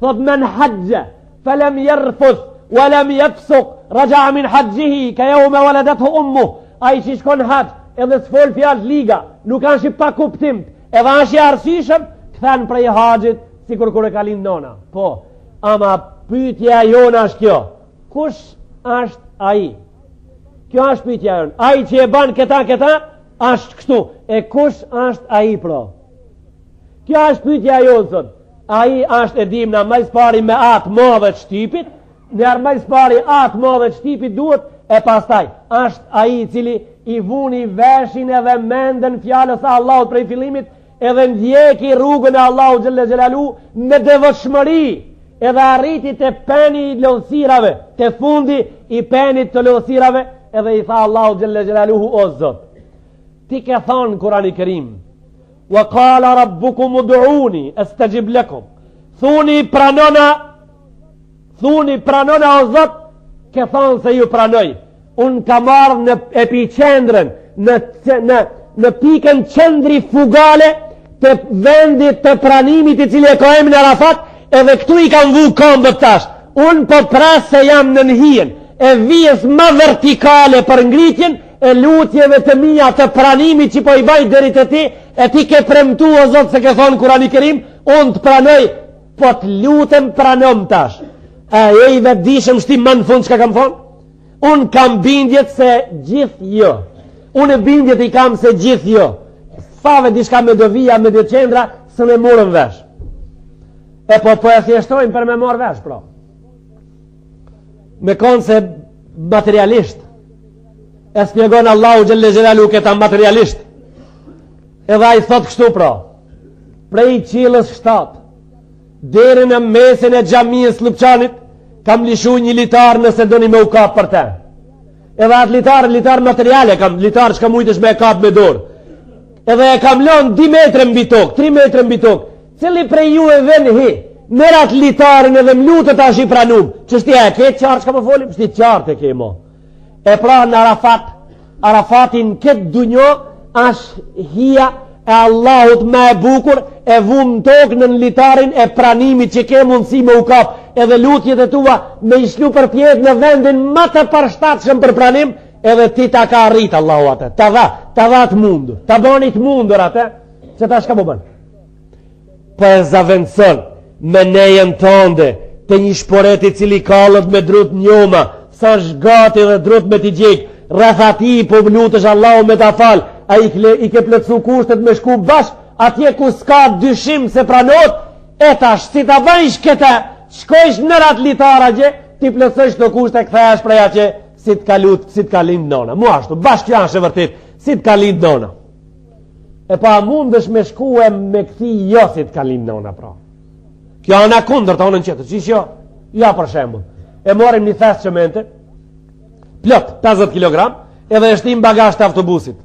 Thot men hajja falam yarfus ولم يفسق رجع من حجه كيوم ولدته امه. Ai që shkon hax edhe s'fol fjalë liga, nuk kanë shi pa kuptim, edhe është i arsyeshëm, kthen prej haxhit sikur kur e ka lind nona. Po, ama pyetja jona është kjo. Kush është ai? Kjo është pyetja jona. Ai që e bën këta është kështu. E kush është ai pra? Kjo është pyetja jonë sot. Ai është e dimna më së pari me atë modhe të shtypit. Në armajs pari atë modhe që tipi duhet, e pastaj është ai i cili i vuni veshin edhe mendën fjallës a Allahut prej fillimit, edhe ndjeki rrugën e Allahut xhelle xhelalu me devotshmëri, edhe arriti të peni i lodhësirave, të fundi i penit të lodhësirave, edhe i tha Allahut xhelle xhelalu o Zot, ti ke thonë Kurani Kerim, wa qala rabbukum ud'uni astajib lakum, thuni pranona o Zot, ke thonë se ju pranoj. Unë ka marrë në epicendrën, në pikën qendri fugale të vendit të pranimit i cili e ka emrin Arafat, edhe këtu i kam vu këmbët tash. Unë po pras se jam në hijen e vijës më vertikale për ngritjen e lutjeve të mia të pranimit që po i baj deri te ti, e ti ke premtu o Zot se ke thonë Kurani Kerim, unë të pranoj, po të lutem pranom tash. A e i vetë dishëm shtim më në fund që ka kam thonë? Unë kam bindjet se gjithë jo. Unë e bindjet i kam se gjithë jo. Fave dishka me dovija, me dhe qendra, së me murën vesh. E po e thjeshtojnë për me morë vesh, pro. Me konë se materialisht. E spjegon Allahu xhelle xhelalu këta materialisht. Edhe a i thot kështu, pro. Prej qilës 7. Deri në mesin e xhamisë Lupçanit kam lishu një litar nëse doni me u kap për te. Edhe atë litar materiale kam, litar që kam ujtësh me kap me dorë. Edhe e kam lënë 2 metre mbi tokë, 3 metre mbi tokë. Cili prej ju e vën hi, merr atë litarin edhe më lutet tash i pranum. Ç'është e ke qartë çka po folim? Ç'ti qartë ke mo. E pra në Arafatin këtë dunjo është hija e Allahut më e bukur, e vum tokë në litarin e pranimit që ke mundësi me u kap, edhe lutjet e tua me i shlu për pjetë në vendin më të përshtatshëm për pranim, edhe ti ta ka arrit Allahu atë, ta dha të mundur, ta bani të mundur atë, që ta shka po bën. Po e zavendëson me nejen tënde të një shporeti cili kalët me drut njoma, sa shgati dhe drut me t'i gjek, rreth ati po lutesh Allahu me ta fal, a i ke plotsu kushtet me shku bash, atje ku s'ka dyshim se pranot, e tash si ta bëjsh këta, shkojsh në rat litara gje, ti plotsosh të kushte, kthehesh prej atje, si t'ka lind nona. Mu ashtu, bashkë janë shë vërtet, si t'ka lind nona. E pa mundësh me shkue me këthi jo si t'ka lind nona, pra. Kjo anë kundër të onën qëtër, qish jo? Ja për shembull. E morim një thes qëmente, plot, 50 kg, edhe e shtim bagazh të autobusit.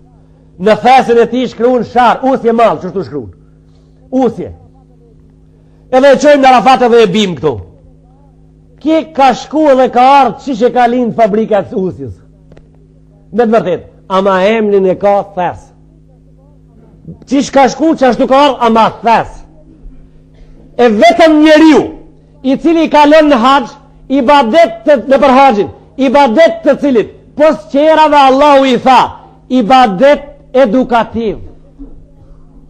Në thesin e ti shkruun shar, usje malë, qështu shkruun? Usje. Edhe e qojmë në Arafat edhe e bim këtu. Kje ka shku edhe ka ardhë qish e ka lind fabrikat usjes. Me të vërtet, ama emnin e ka thes. Qish ka shku që ashtu ka ardhë, ama thes. E vetëm njeriu i cili kalon në haqë, i badet në për haqin, i badet të cilit, pos qerave Allahu i tha, i badet edukativ.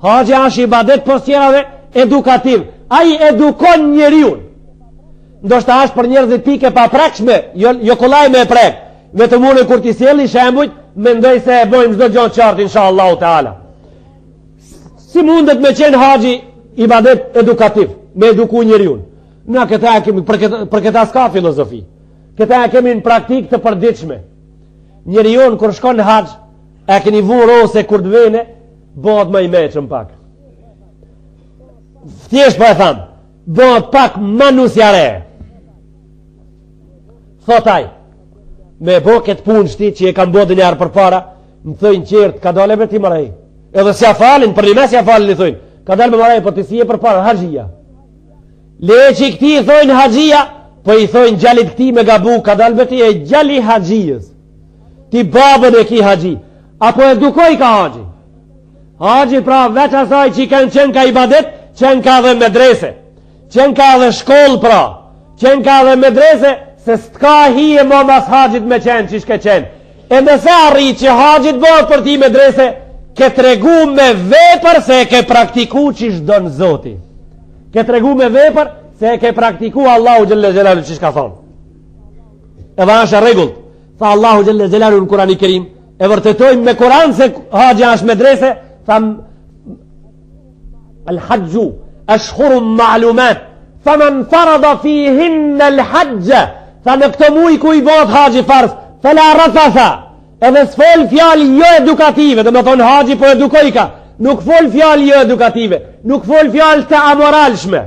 Haqë është i badet pos qerave edukativ. A i edukon njeriun. Ndoshta është për njerëzit pike pa prekshme, jo kollaj me prek. Vetëm unë kur t'i sjellni shembujt, mendoj se e bojmë çdo gjë qartë inshallah taala. Si mundet me qenë haxhi ibadet edukativ, me eduku njeriun? Na këta kemi për këta s'ka filozofi. Këta kemi në praktikë të përditshme. Njeriu kur shkon në haxh, e keni vurë ose kur të vene, bëhet më i mëshëm pak. Thjesht po e tham, bëhet pak manusjare. Thotaj, me bo këtë punë shti që e kam bodë njarë për para, më thëjnë qertë, ka dole me ti mërej. Edhe si a falin, për një mes si a falin i thëjnë, ka dole me mërej, po të si e për para, haqia. Le që i këti i thëjnë haqia, po i thëjnë gjallit këti me gabu, ka dole me ti e gjalli haqijës. Ti babën e ki haqi, apo edukoj ka haqi. Haqi pra veç asaj që i kanë qenë ka ibadet, qenë ka dhe medrese, qenë ka dhe shkollë pra, qenë ka dhe medrese, se s'ka hi e mo mas haqit me qenë që shke qenë. E nëse arri që haqit bëhet për ti medrese, ke tregu me vepër se ke praktiku që shdonë zoti. Ke tregu me vepër se ke praktiku Allahu Gjelle Gjelalu që shka thonë. Edhe është e regullt, tha Allahu Gjelle Gjelalu në Kurani Kerim, e vërtetojmë me Kuran se haqja është medrese, thamë al-haqju ashhurum ma'lumat, faman farada fihin al-haqja, tha në këtë muj ku i bëhet haxhi farz, fela rafatha, edhe s'fol fjali jo edukative, dhe me thonë haxhi po edukoj ka, nuk fol fjali jo edukative, nuk fol fjali të amoralshme,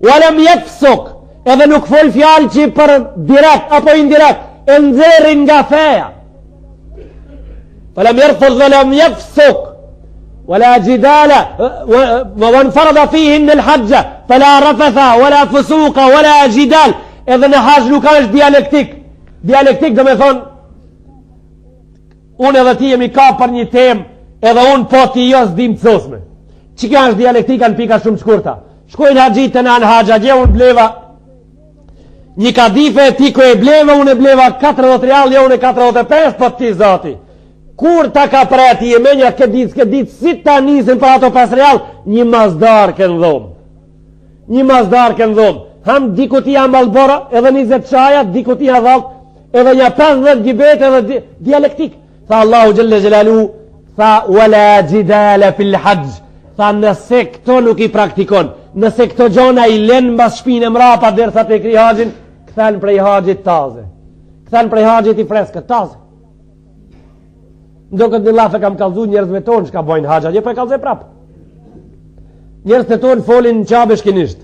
walem jefsuk, edhe nuk fol fjali që për direkt apo indirekt, e nxerrin nga feja. Falem jerfud dhe lem jefsuk, wala gjidala, ومن فرض فيهن الحج فلا رفث ولا فسوق ولا جدال. Edhe në haqë nuk është dialektik. Dialektik dhe me thonë, unë edhe ti jemi ka për një tem, edhe unë po ti jo s'dim të sosme. Që kjo është dialektika në pika shumë shkurta. Shkojnë haqit të në haqë, gje unë bleva një kadife, ti ko e bleva, unë e bleva 40 real, jo unë e 45, po ti zati. Kur ta ka preti e menja këtë ditë, si ta nisin për ato 5 real, një mazdar kënë dhomë. Një mazdar kënë dhomë. Ham dikutia malbora, edhe 20 qaja, dikutia dhalt, edhe një 50 gjibet, edhe dialektik. Tha Allahu Gjelle Gjelalu, tha, wala gjidale fil haqj. Tha, nëse këto nuk i praktikon, nëse këto gjona i len mbas shpine mrapa, dërsa të kri haqin, këthen prej haqit taze. Këthen prej haqit i freskët taze. Ndo këtë një lafe kam kalzu njerëzve tonë, shka bojnë haqja, një për e kalze prapë. Njerëzve tonë folin në qabe shkinisht.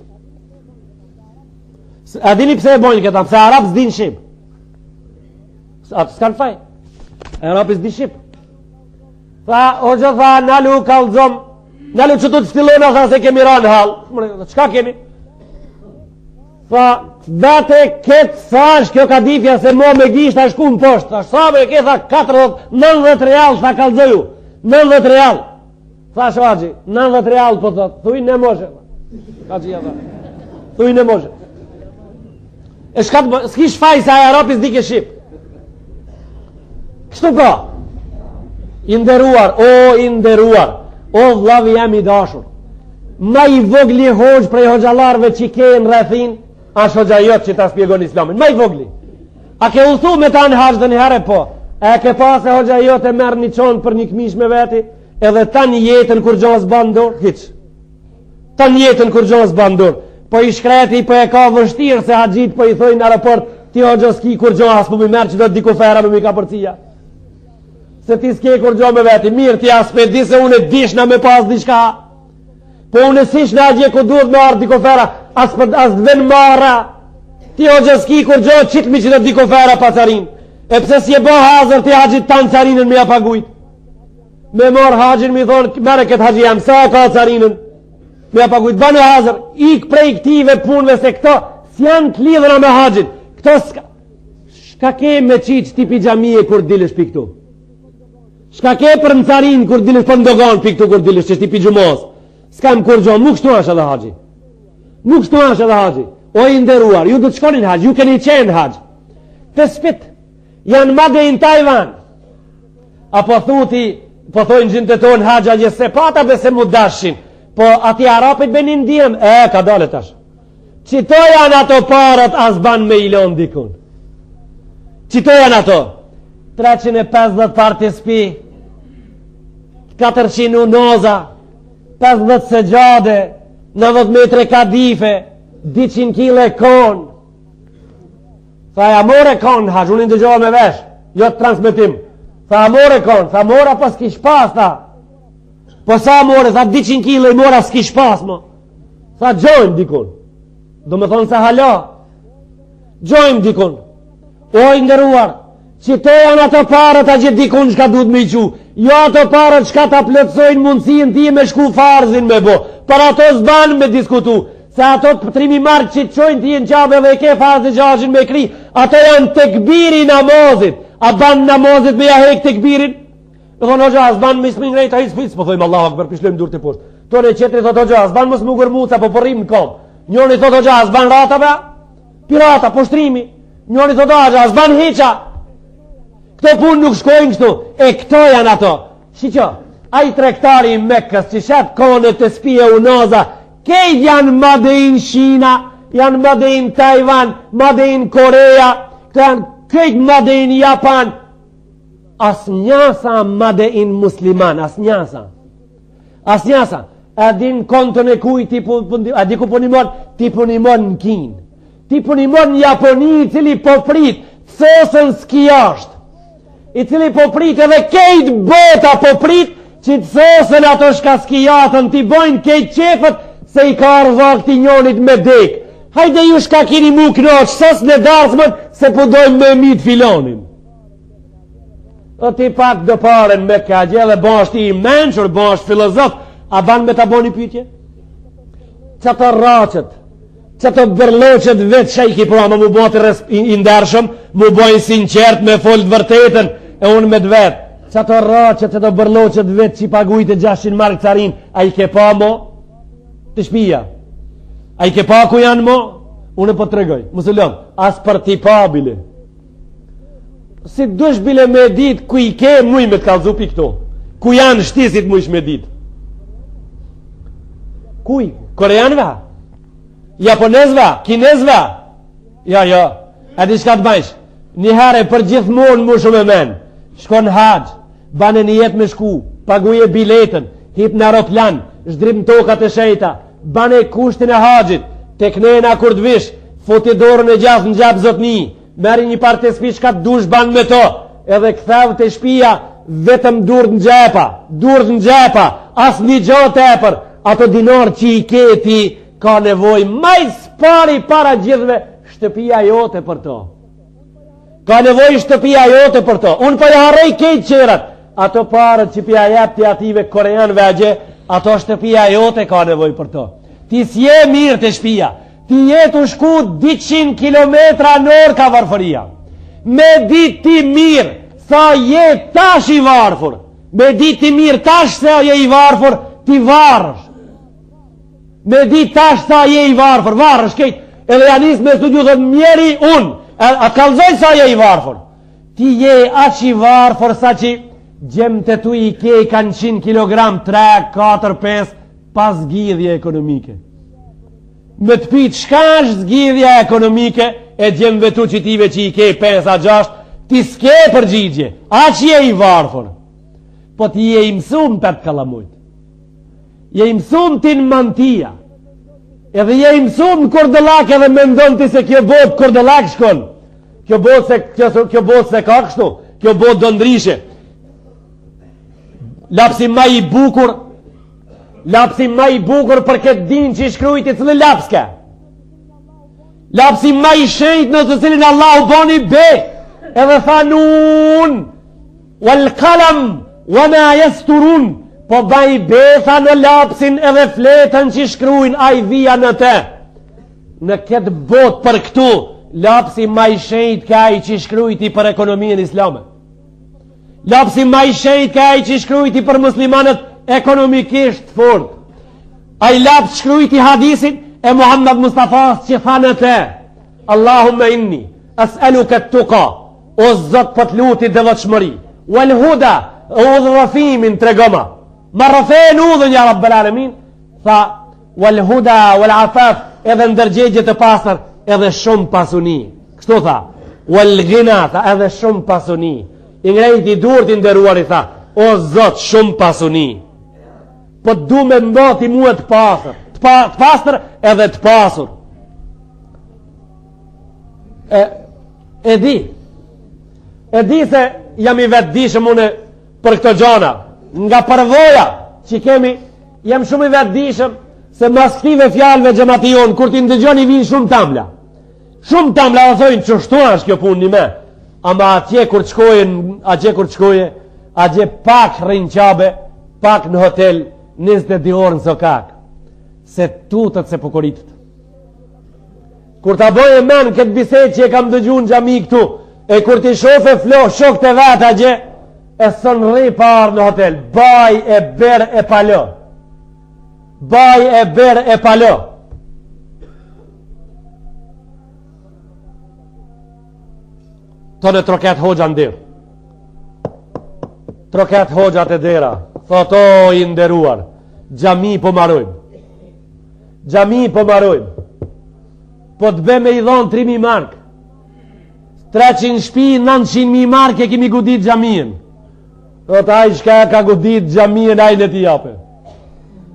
A dini pse e bojnë këta? Pse Arab s'din shqip. Atë s'kan faj. Arabi s'di shqip. Tha, o që tha, nalu kalzom, nalu që tu të stilona, tha se kemi ranë hal. Qka kemi? Tha, date ketë sash kjo kadifja se mo me gisht a shku në poshtë. Tha, sa me ke, tha, 90 real, tha kalzoju. 90 real. Tha, shvaji, 90 real, po thot, thuj në moshe. Ka që ja tha. Thuj në moshe. E s'ki shfaj se aja Arabi s'di ke shqip. Kështu ka. Inderuar, o vlavi jam i dashur. Ma i vogli hoxh prej hoxalarve që ke në rrethin, është hoxha jot që ta spjegon islamin. Ma i vogli. A ke uthu me ta në haqë dhe një herë po? A ke pas e hoxha jot e merë një qonë për një këmish me veti, edhe ta një jetën kur gjohës bandur? Hiq. Ta një jetën kur gjohës bandur. Po i shkreti, po e ka vështirë se haqjit, po i thoi në aeroport, ti o gjoski kur gjo as më merë që do të diku fera me mi ka përcija. Se ti s'ke kur gjo me veti, mirë ti as me di se unë e dishna me pas diçka. Po unë e sish në agje ku duhet me arë diku fera, as të ven marra. Ti o gjoski kur gjo qitmi që do të diku fera pa carin. E pse si e bo hazër ti haqit tanë carinën me ja pagujt. Me morë haqin mi thonë, mere këtë haqi jam, sa ka carinën. Me ja pagujt, banë hazër, ik prej këtive punve se këto s'janë të lidhëra me haqin. Këto shka ke me qiq tipi gjamije kur dilesh pi këtu. Shka ke për në carinë kur dilesh për ndogon pi këtu kur dilesh që tipi gjumos. S'kam kur gjo, mu kështu ashtë edhe haqi. Mu kështu ashtë edhe haqi. O i nderuar, ju du të shkonin haqë, ju keni qenë haqë. Të spit, janë madhe në Tajvan. Apo thuti, po thojnë gjënë të tonë haqë, a se pata be se mu dashin. Po ati Arapit benin diem, ka dole tash. Qito janë ato parët as ban me ilon dikun. Qito janë ato? 350 parti spi, 400 unoza, 50 segjade, 90 metre kadife, 200 kile kon. Tha ja more kon, haqë, unë ndëgjohë me vesh, jo të transmitim. Tha more kon, tha mora pas kish pas, tha. Po sa more, tha 200 kile mora s'kish pas, mo. Tha gjojmë dikun. Do me thonë se hala. Gjojmë dikun. O i ndëruar, që te janë ato parët a gjithë dikun shka duhet me i qu. Jo ato parët shka ta plëtsojnë mundësin ti me shku farzin me bo. Për ato s'banë me diskutu. Se ato pëtrimi marë që të qojnë ti në qabe dhe ke farzin gjashin me kri. Ato janë tekbiri namazit. A banë namazit me ja hek tekbirin? E thonë o gja, s'banë me ismin rejta i s'pic. Po thojmë Allah akbar, pishlem dur të poshtë. Tone qetri thot o gja, s'banë mos më gërmuca po përrim në kom. Njoni thot o gja, s'banë rata be? Pirata, poshtrimi. Njoni thot o gja, s'banë heqa. Këto punë nuk shkojnë kështu. E këto janë ato. Shiqo, a i trektari i Mekkës që shetë kone të spije unoza, kejt janë madejnë Shina, janë madejnë Tajvan, madejnë Korea, këto janë kejt madejnë Japan. As njasa madejnë musliman, as njasa. As njasa. A din kontën e kuj, a di ku punimon? Ti punimon në Kinë. Ti punimon në Japoni, cili po prit, sosën s'kijasht. I cili po prit edhe kejt bota po prit që të sosën ato shka skijatën ti bojnë kejt qefët se i ka arëzak ti njonit me dek. Hajde ju shka kini mu knoq sos në darsmën se po dojmë me mit filonin. O ti pak do paren me ka gje dhe basht i menqër, basht filozof, a ban me ta boni pytje? Që të rachet, që të bërloqet vetë shajki po ama mu bojnë i ndershëm, mu bojnë sinqert me folë të vërtetën, e unë me dvetë. Që të rachet, që të bërloqet vetë që i pagujtë 600 mark carin, a i ke pa mo? Të shpia. A i ke pa ku janë mo? Unë po të regoj. Musullon, as për ti pa bile. Si dush bile me dit, ku i ke muj me të kalzupi këto. Ku janë shtisit mujsh me dit. Kuj? Koreanëve? Japonezve? Kinezve? Ja. A di shka të bajsh? Njëherë për gjithmonë mu shumë e men. Shkon haqë, banë një jetë me shku, paguje biletën, hip në aeroplan, shdrim tokat e shejta, banë kushtin e haqit, teknena kur të vish, foti dorën e gjasë në gjabë zotni, meri një partë të spi shka të dush banë me to, edhe këthav të shpia, vetëm durët në gjepa, as një gjotë e për, ato dinor që i keti, ka nevoj majs pari para gjithve, shtëpia jote për to. Ka nevoj shtëpia jote për to. Unë për harrej kejtë qerat, ato parët që pja jep të ative korean vegje, ato shtëpia jote ka nevoj për to. Ti s'je mirë të shpia, ti jetu shku 200 kilometra në orë ka varfëria. Me dit ti mirë, sa je tash i varfër. Me dit ti mirë tash sa je i varfër, ti varësh. Me dit tash sa je i varfër, varësh kejtë. Edhe janis me studiu dhe mjeri unë, a kalzoj sa je i varfër. Ti je aq i varfër sa që gjem të tu i ke kanë 100 kilogram, 3, 4, 5, pas zgjidhje ekonomike. Me të pitë shka është zgjidhja ekonomike, e gjem vetu që tive që i ke 5 a 6, ti s'ke përgjigje, aq je i varfër. Po ti je i mësum për të kalamujt. Je i mësum ti në mantia. Edhe je i mësum në Kordëlak edhe me ndonë ti se kjo botë Kordëlak shkon. Kjo botë se ka kështu, kjo botë do ndrishe. Lapsi ma i bukur për këtë din që i shkrujt i cëllë lapska. Lapsi ma i shenjt në të cilin Allah u boni be, edhe tha nun, wal kalam, wa ma jesturun, po ba i be, tha në lapsin edhe fletën që i shkrujn, a i vija në te. Në këtë bot për këtu, lapsi ma i shenjt ka i që i shkrujt i për ekonomien islame. Lapsi ma i shenjt ka i që i shkrujt i për muslimanët ekonomikisht fort. A i laps shkrujt i hadisin e Muhammed Mustafa që tha në te, Allahumme inni as'alu këtë tuka, o zot për të lutit dhe vëtshmëri, wal huda, o dhe rëfimin të regoma, ma rëfen u dhe një Rabbel Alamin, tha, wal huda, wal afaf, edhe ndërgjegje të pasër, edhe shumë pasuni. Kështu tha, wal ghina, tha, edhe shumë pasuni. I ngrejt i dur të ndëruar i tha, o zot shumë pasuni. Po të du me mbati mua të pasër, të pasër edhe të pasur. E di se jam i vetë dishëm une për këto gjona, nga përvoja që kemi, jam shumë i vetë dishëm se mas këtive fjalëve gjemation, kur ti ndëgjoni vinë shumë tamla dhe thojnë që shtu është kjo punë një me, ama atje kur qkoje, atje pak rinqabe, pak në hotel, 22 orë në sokak, se tutët se pukoritët. Kur ta boje men këtë biset që e kam dëgju në gjami këtu, e kur ti shofe shok të vetë atje, e sënë rri parë në hotel, baj e ber e palo. Baj e ber e palo. Tonë troket hoxha në dirë. Troket hoxha të dera. Thot o i nderuar, gjami po marojmë. Po të be me i dhonë 3.000 mark. 300 shpi, 900.000 mark e kimi gudit gjamien. Thot aj shka ka gudit gjamien ajnë e ti jape.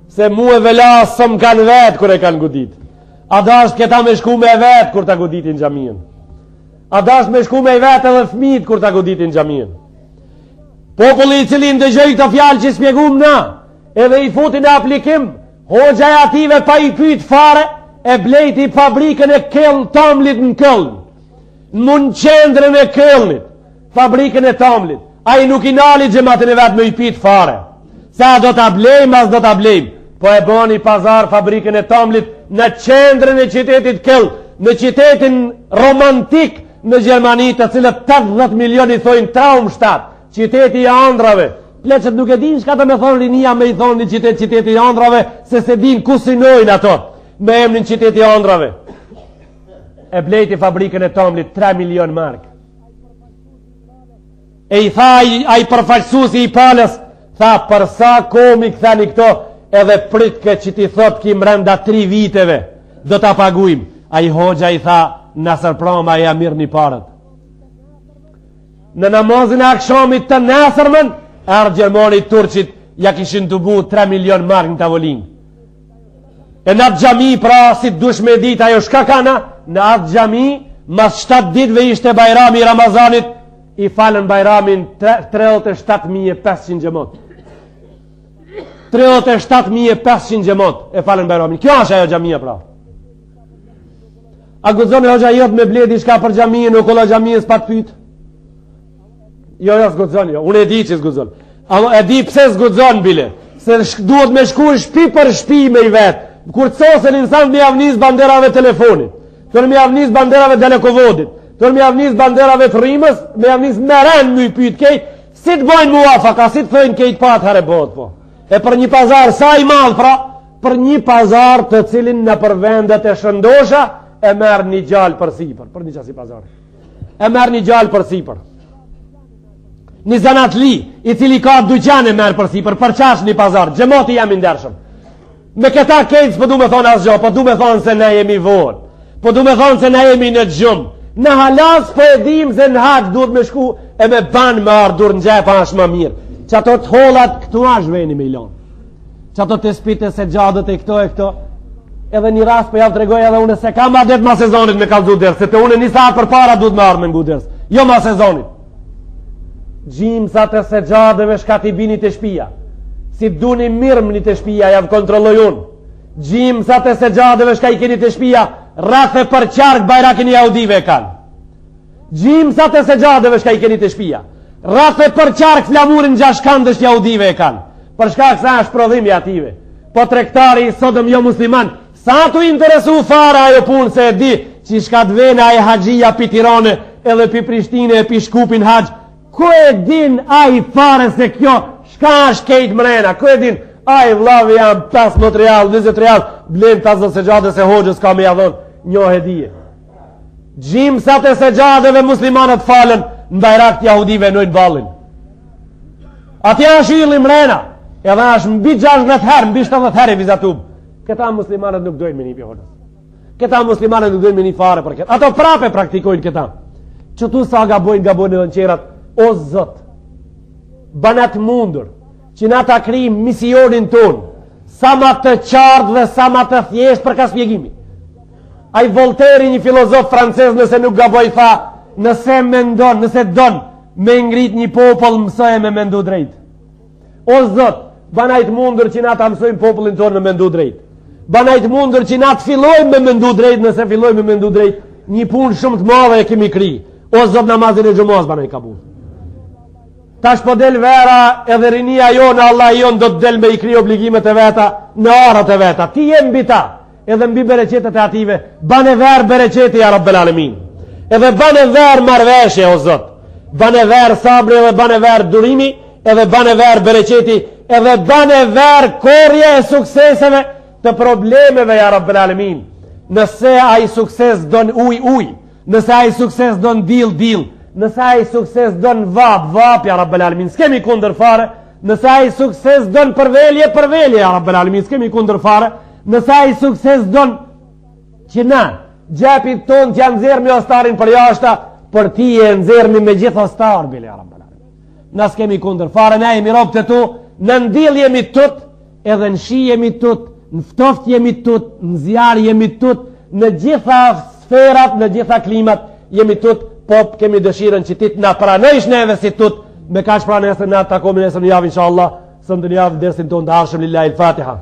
Se mu e velas së më kanë vetë kër e kanë gudit. A dasht këta me shku me vetë kër ta guditin gjamien. A dasht me shku me vetë edhe fmit kër ta guditin gjamien. Populli i cili ndëgjoj këto fjalë që spjegum na, edhe i futin e aplikim, hoxha e ative pa i pyet fare, e blejti fabrikën e Tamlit në Këllën, në mund qendrën e Këllënit, fabrikën e Tamlit, a i nuk i nali gjematin e vetë me i pyet fare, sa do t'a blejmë, as do t'a blejmë, po e boni pazar fabrikën e Tamlit në qendrën e qytetit Këllë, në qytetin romantik në Gjermani, të cilët 80 milion i thojnë traum shtatë, qyteti i andrave. Pleqët nuk e din shka të me thonë rinia me i thonë një qyteti i andrave, se se din kusinojnë ato me emnin qyteti i andrave. E blejti fabrikën e Tamlit 3 milion mark. E i tha a i përfaqësuesi i palës, tha përsa komi këthani këto, edhe pritke që ti thot ki mrenda 3 viteve do t'a paguim. A i hoxha i tha nësër prama e amirë një parët. Në namazin e akshamit të nesërmën, erë Gjermanit Turqit ja kishin të bu 3 milion mark në tavolin. E në atë gjami, pra si të dush me dit ajo shka kana, në atë gjami, mas 7 ditve ishte bajrami i Ramazanit, i falën bajramin 37.500 gjemot. 37.500 gjemot e falën bajramin. Kjo është ajo gjamia pra. A gudzoni hoxha jot me bledi shka për gjamien, nuk ola gjamien s'pat pyt? Jo, s'gudzon, jo. Unë e di që s'gudzon. E di pse s'gudzon, bile. Se duhet me shku shpi për shpi me i vetë. Kur të sosen insan me javnis banderave telefonit, tërë me javnis banderave delekovodit, tërë me javnis banderave të rrimës, me javnis meren më i pyt kejt, si të bojnë muafaka, si të thëjnë kejt patë hare bot, po. E për një pazar, sa i madh, pra, për një pazar të cilin në përvendet e shëndosha, e merë një gjallë për sipër, për një qasi pazar. E merë një gjallë për sipër. Një zanatli, i cili ka dyqan e merë për sipër, për qash një pazar, gjemoti jam i ndershëm. Me këta kejtës po du me thonë asgjo, po du me thonë se ne jemi vorë, po du me thonë se ne jemi në gjumë. Në halas po edhim se në haqë duhet me shku e me banë me ardur në gjepa është më mirë. Që ato të holat këtu ashtë veni me ilonë. Që ato të spite se gjadët e këto, edhe një rast për javë të regoj edhe une se kam adet ma sezonit me kalzu dërës, se të une një saat për para duhet me ardhë me ngu dërës, jo ma sezonit. Gjimësat e se gjadëve shka t'i bini të shpia, si duni mirëm një të shpia, javë kontrolloj unë. Gjimësat e se gjadëve shka i keni të shpia, rrafë për qark bajrakin i Audive e kanë. Gjimësat e se gjadëve shka i keni të shpia, rrafë për qark flamurin gjashkandësht i Audive e kanë, për shka kësa është prodhimi ative. Po trektari i sotëm jo musliman, sa tu interesu fara ajo punë se e di që shka të vene aje haqia pi Tirane edhe pi Prishtine e pi Shkupin haq, ku e din aji fare se kjo shka është kejt mrena, ku e din aji vlavi jam 15 real, 20 real, blen të azë se gjade se hoqës ka me jadhon një hedije. Gjimësat e se gjadeve muslimanët falen në bajrakt jahudive nojnë balin. Atja është yli mrena, edhe është mbi 16 herë, mbi 70 herë i vizatub. Këta muslimanët nuk dojnë me një pjohonës. Këta muslimanët nuk dojnë me një fare për këtë. Ato prape praktikojnë këta. Qëtu sa gabojnë edhe në qerat, o Zot, banat mundur, që na ta krijim misionin ton, sa ma të qartë dhe sa ma të thjesht për ka spjegimi. Ai Voltaire, një filozof francez, nëse nuk gaboj tha, nëse mendon, nëse don me ngrit një popull, mësoj me mendu drejt. O Zot, banajt mundur që na ta mësojmë popullin tonë me mendu drejt. Banajt mundur që na të fillojmë me mendu drejt, nëse fillojmë me mendu drejt, një punë shumë të madhe e kemi kri. O Zot, namazin e xumos banaj kabul. Tash po del vera edhe rinia jonë, Allah jonë do të del me i kri obligimet e veta në arat e veta. Ti jem mbi ta, edhe mbi bereqetet e ative, bane ver bereqeti ja Rabbel Alemin. Edhe bane ver marveshje, o Zot. Bane ver sabri, edhe bane ver durimi, edhe bane ver bereqeti, edhe bane ver korje e sukseseve të problemeve ja Rabbel Alemin. Nëse ai sukses don uj, nëse ai sukses don dil, nëse ai sukses don vap ja Rabbel Alemin, s'kemi kundër fare. Nëse ai sukses don përvelje ja Rabbel Alemin, s'kemi kundër fare. Nëse ai sukses don që na gjepit ton t'ja nxjerrmi ostarin për jashta, për ti e nxjerrmi me gjithë ostar bile ja Rabbel Alemin. Na s'kemi kundër fare, na jemi rob të tu, në ndil jemi tut, edhe në shi jemi tut, në ftoft jemi tut, në zjarr jemi tut, në gjitha sferat, në gjitha klimat jemi tut. Po kemi dëshirën që ti na pranojsh neve si tut, me kaq pranë se na takomi nesër në javë inshallah, së ndër javë dersin tonë të arshëm lillahi al-Fatiha.